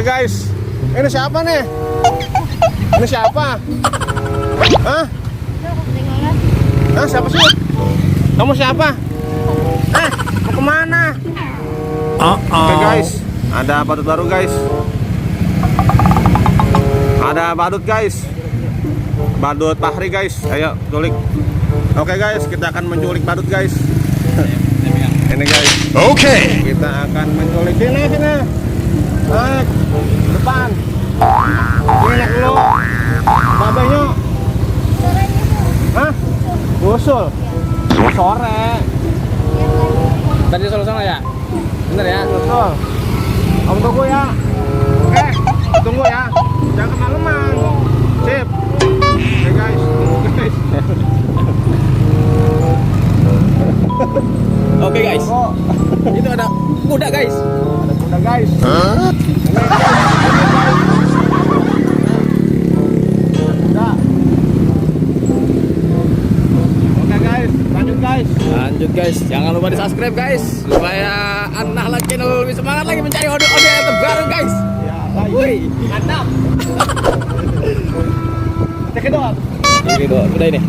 Oke guys, ini siapa nih? Ini siapa? Hah? Hah, siapa sih? Kamu siapa? Mau kemana? Oke guys, ada badut baru guys. Ada badut guys. Badut Fahri guys. Ayo culik. Oke guys, kita akan menculik badut guys. Ini guys. Oke. Kita akan menculik sini. Naik depan. Ini naik dulu. Babanya. Hah? Usul. Sore. Tadi solo sana ya? Bener ya? Betul. Kamu tunggu ya. Oke, tunggu ya. Jangan kemalaman. Sip. Oke guys, tunggu guys. Oke guys. Oh, Itu ada kuda guys. ada kuda guys. Kuda. Oke guys, lanjut guys. Lanjut guys, jangan lupa di subscribe guys supaya anak channel lebih semangat lagi mencari ode-ode yang terbaru guys. Ya, lagi. Wih, Mantap. Cekidot. ini doang, udah ini.